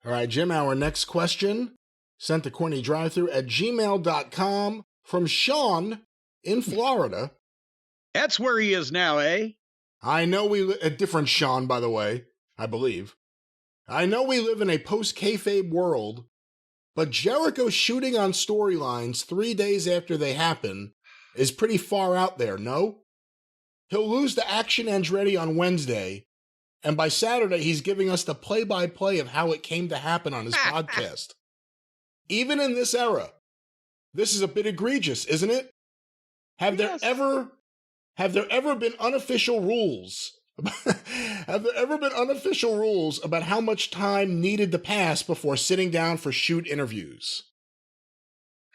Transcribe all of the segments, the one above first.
All right, Jim, our next question sent to CornyDriveThru@gmail.com from Sean in Florida. That's where he is now, eh? I know a different Sean, by the way, I believe. I know we live in a post-kayfabe world, but Jericho shooting on storylines 3 days after they happen is pretty far out there, no? He'll lose to Action Andretti on Wednesday, and by Saturday he's giving us the play-by-play of how it came to happen on his podcast. Even in this era, this is a bit egregious, isn't it? Have there ever been unofficial rules? Have there ever been unofficial rules about how much time needed to pass before sitting down for shoot interviews?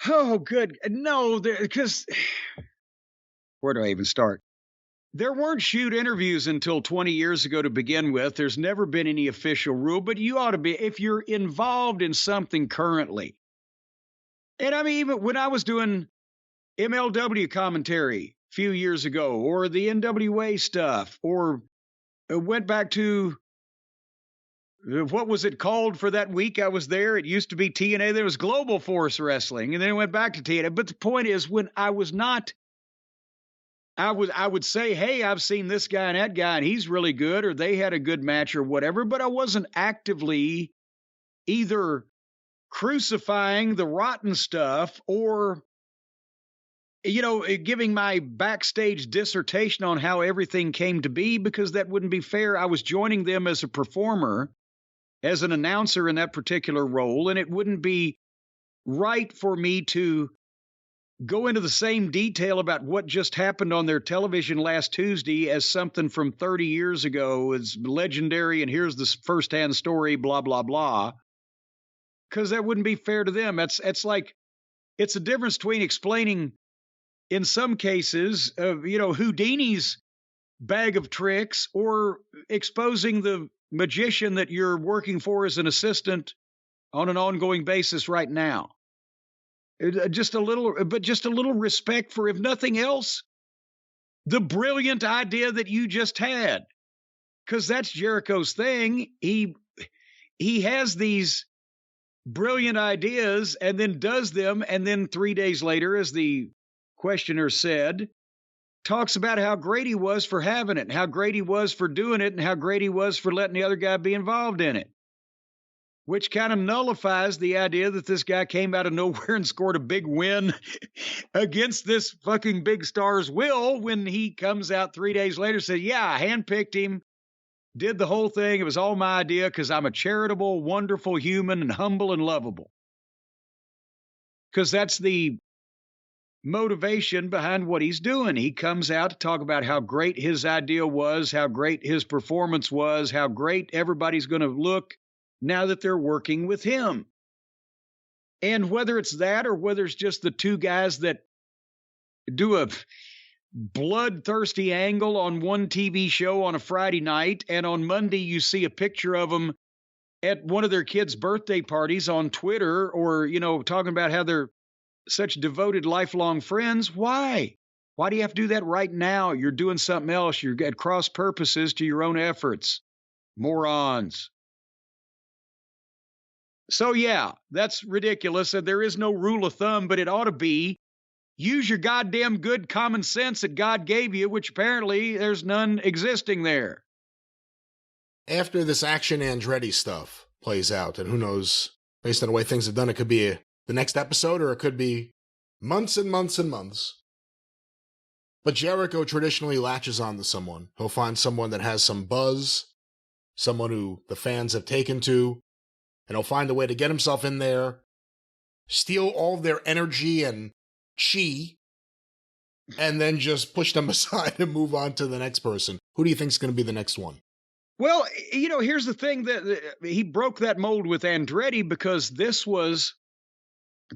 Oh, good. No, because where do I even start? There weren't shoot interviews until 20 years ago to begin with. There's never been any official rule, but you ought to be, if you're involved in something currently. And I mean, even when I was doing MLW commentary a few years ago, or the NWA stuff, or went back to, what was it called for that week I was there? It used to be TNA. There was Global Force Wrestling, and then it went back to TNA. But the point is, when I was not, I would say, hey, I've seen this guy and that guy, and he's really good, or they had a good match or whatever, but I wasn't actively either crucifying the rotten stuff or, giving my backstage dissertation on how everything came to be, because that wouldn't be fair. I was joining them as a performer, as an announcer in that particular role, and it wouldn't be right for me to go into the same detail about what just happened on their television last Tuesday as something from 30 years ago is legendary, and here's the firsthand story, blah, blah, blah, because that wouldn't be fair to them. It's like, it's a difference between explaining, in some cases, Houdini's bag of tricks, or exposing the magician that you're working for as an assistant on an ongoing basis right now. Just a little respect for, if nothing else, the brilliant idea that you just had, because that's Jericho's thing. He has these brilliant ideas and then does them, and then 3 days later, as the questioner said, talks about how great he was for having it, and how great he was for doing it, and how great he was for letting the other guy be involved in it. Which kind of nullifies the idea that this guy came out of nowhere and scored a big win against this fucking big star's will, when he comes out 3 days later and says, yeah, I handpicked him, did the whole thing. It was all my idea because I'm a charitable, wonderful human and humble and lovable. Because that's the motivation behind what he's doing. He comes out to talk about how great his idea was, how great his performance was, how great everybody's going to look now that they're working with him. And whether it's that, or whether it's just the two guys that do a bloodthirsty angle on one TV show on a Friday night, and on Monday you see a picture of them at one of their kids' birthday parties on Twitter, or, talking about how they're such devoted lifelong friends. Why? Why do you have to do that right now? You're doing something else. You're at cross purposes to your own efforts. Morons. So, yeah, that's ridiculous. And there is no rule of thumb, but it ought to be, use your goddamn good common sense that God gave you, which apparently there's none existing there. After this Action Andretti stuff plays out, and who knows, based on the way things have done, it could be the next episode, or it could be months and months and months. But Jericho traditionally latches on to someone. He'll find someone that has some buzz, someone who the fans have taken to, and he'll find a way to get himself in there, steal all their energy and chi, and then just push them aside and move on to the next person. Who do you think is going to be the next one? Well, here's the thing, that he broke that mold with Andretti, because this was,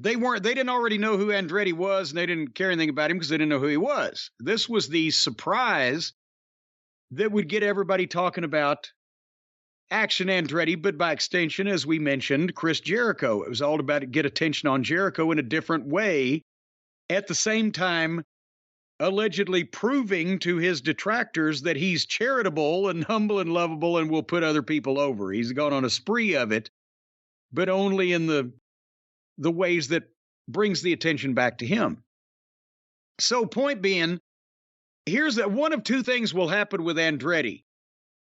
they didn't already know who Andretti was, and they didn't care anything about him because they didn't know who he was. This was the surprise that would get everybody talking about Action Andretti, but by extension, as we mentioned, Chris Jericho. It was all about to get attention on Jericho in a different way, at the same time allegedly proving to his detractors that he's charitable and humble and lovable and will put other people over. He's gone on a spree of it but only in the ways that brings the attention back to him. So point being, here's that one of two things will happen with Andretti.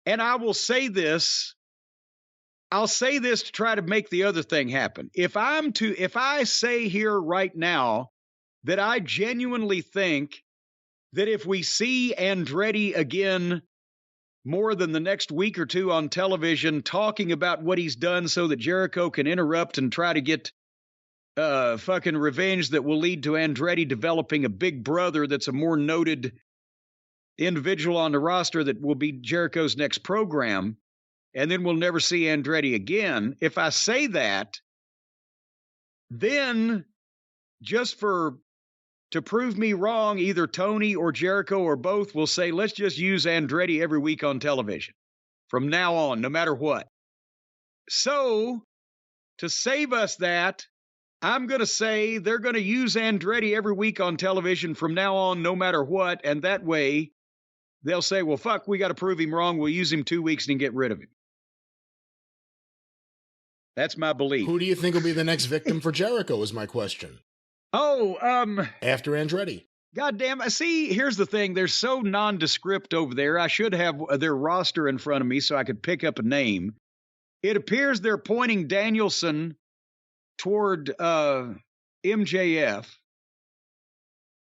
And I will say this, I'll say this to try to make the other thing happen. If I say here right now that I genuinely think that if we see Andretti again more than the next week or two on television talking about what he's done so that Jericho can interrupt and try to get fucking revenge that will lead to Andretti developing a big brother that's a more noted individual on the roster that will be Jericho's next program, and then we'll never see Andretti again. If I say that, then just to prove me wrong, either Tony or Jericho or both will say, let's just use Andretti every week on television from now on, no matter what. So to save us that, I'm going to say they're going to use Andretti every week on television from now on, no matter what. And that way they'll say, well, fuck, we got to prove him wrong. We'll use him 2 weeks and get rid of him. That's my belief. Who do you think will be the next victim for Jericho is my question. After Andretti. Goddamn. See, here's the thing. They're so nondescript over there. I should have their roster in front of me so I could pick up a name. It appears they're pointing Danielson toward MJF.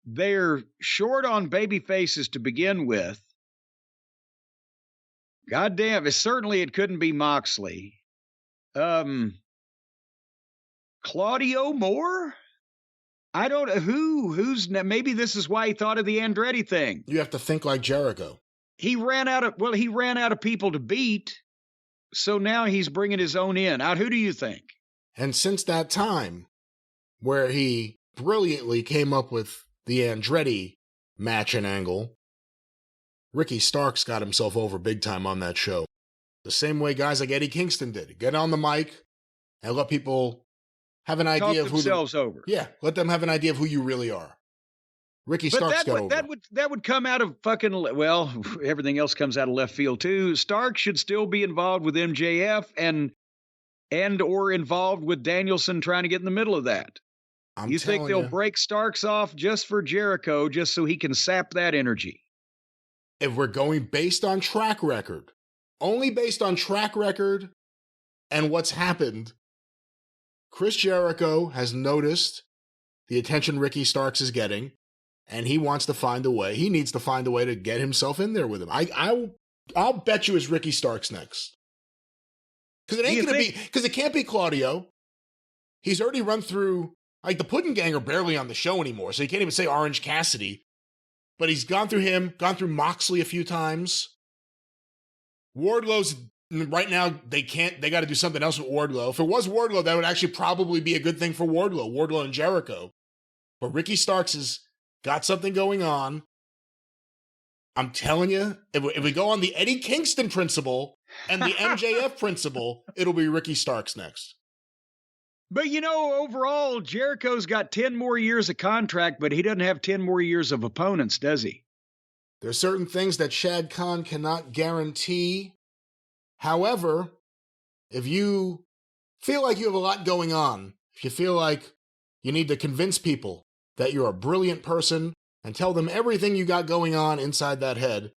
They're short on baby faces to begin with. Goddamn, it couldn't be Moxley. Claudio Moore? I don't know who's maybe this is why he thought of the Andretti thing. You have to think like Jericho. He ran out of people to beat. So now he's bringing his own in. Who do you think? And since that time, where he brilliantly came up with the Andretti match and angle, Ricky Starks got himself over big time on that show. The same way guys like Eddie Kingston did. Get on the mic and let people have an idea of who themselves over. Yeah, let them have an idea of who you really are. Ricky Starks got over. That would come out of fucking, well, everything else comes out of left field too. Stark should still be involved with MJF and or involved with Danielson trying to get in the middle of that. You think they'll break Starks off just for Jericho, just so he can sap that energy? If we're going based on track record, only based on track record and what's happened, Chris Jericho has noticed the attention Ricky Starks is getting, and he wants to find a way. He needs to find a way to get himself in there with him. I'll bet you it's Ricky Starks next. Because it ain't going to be, because it can't be Claudio. He's already run through, like the Puddin' Gang are barely on the show anymore, so you can't even say Orange Cassidy. But he's gone through him, gone through Moxley a few times. Wardlow's, right now, they got to do something else with Wardlow. If it was Wardlow, that would actually probably be a good thing for Wardlow and Jericho. But Ricky Starks has got something going on. I'm telling you, if we go on the Eddie Kingston principle and the MJF principle, it'll be Ricky Starks next. But, overall, Jericho's got 10 more years of contract, but he doesn't have 10 more years of opponents, does he? There's certain things that Shad Khan cannot guarantee. However, if you feel like you have a lot going on, if you feel like you need to convince people that you're a brilliant person and tell them everything you got going on inside that head,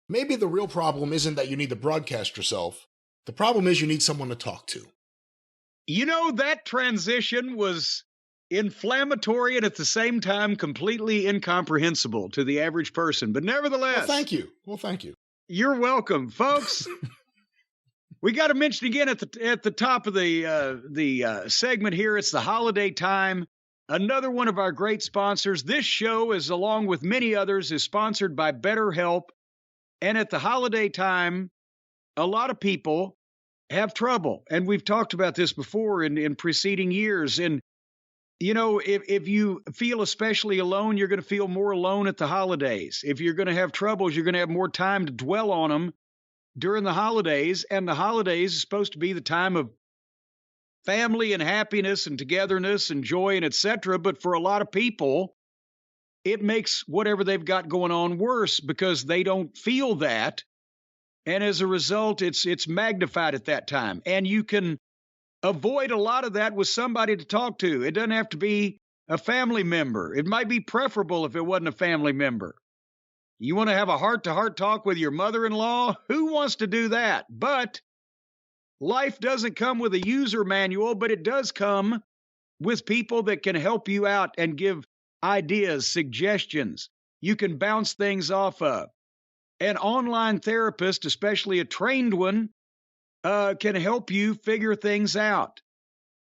maybe the real problem isn't that you need to broadcast yourself. The problem is you need someone to talk to. That transition was inflammatory and at the same time completely incomprehensible to the average person. But nevertheless... Well, thank you. You're welcome, folks. We got to mention again at the top of the segment here, it's the holiday time. Another one of our great sponsors. This show, is along with many others, is sponsored by BetterHelp. And at the holiday time, a lot of people have trouble. And we've talked about this before in preceding years. And, if you feel especially alone, you're going to feel more alone at the holidays. If you're going to have troubles, you're going to have more time to dwell on them during the holidays. And the holidays is supposed to be the time of family and happiness and togetherness and joy and etc. But for a lot of people, it makes whatever they've got going on worse because they don't feel that. And as a result, it's magnified at that time. And you can avoid a lot of that with somebody to talk to. It doesn't have to be a family member. It might be preferable if it wasn't a family member. You want to have a heart-to-heart talk with your mother-in-law? Who wants to do that? But life doesn't come with a user manual, but it does come with people that can help you out and give ideas, suggestions. You can bounce things off of. An online therapist, especially a trained one, can help you figure things out.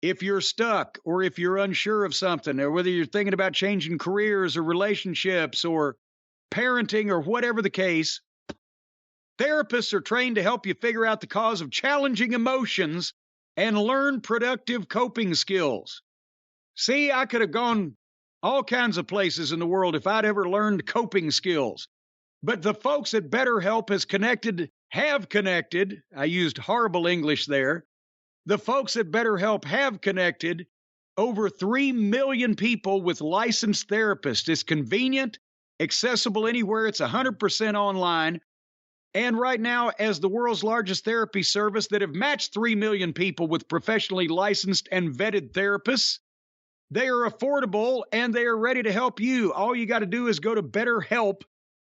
If you're stuck or if you're unsure of something, or whether you're thinking about changing careers or relationships or parenting or whatever the case, therapists are trained to help you figure out the cause of challenging emotions and learn productive coping skills. See, I could have gone all kinds of places in the world if I'd ever learned coping skills. But the folks at BetterHelp have connected. I used horrible English there. The folks at BetterHelp have connected over 3 million people with licensed therapists. It's convenient, accessible anywhere. It's 100% online. And right now, as the world's largest therapy service that have matched 3 million people with professionally licensed and vetted therapists, they are affordable and they are ready to help you. All you got to do is go to BetterHelp.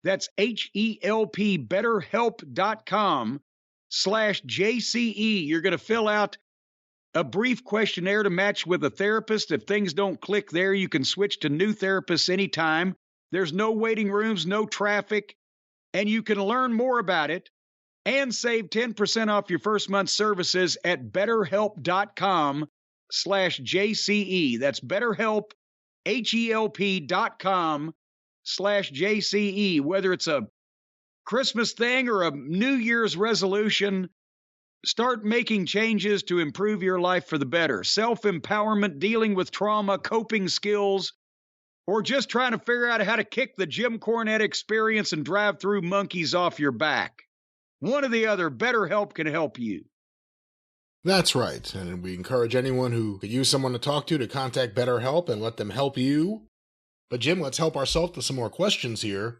That's H-E-L-P, betterhelp.com/JCE. You're going to fill out a brief questionnaire to match with a therapist. If things don't click there, you can switch to new therapists anytime. There's no waiting rooms, no traffic, and you can learn more about it and save 10% off your first month's services at betterhelp.com/JCE. That's BetterHelp, HELP.com/JCE. Whether it's a Christmas thing or a New Year's resolution, start making changes to improve your life for the better. Self-empowerment, dealing with trauma, coping skills, or just trying to figure out how to kick the Jim Cornette experience and drive-through monkeys off your back. One or the other, BetterHelp can help you. That's right, and we encourage anyone who could use someone to talk to contact BetterHelp and let them help you. But Jim, let's help ourselves to some more questions here.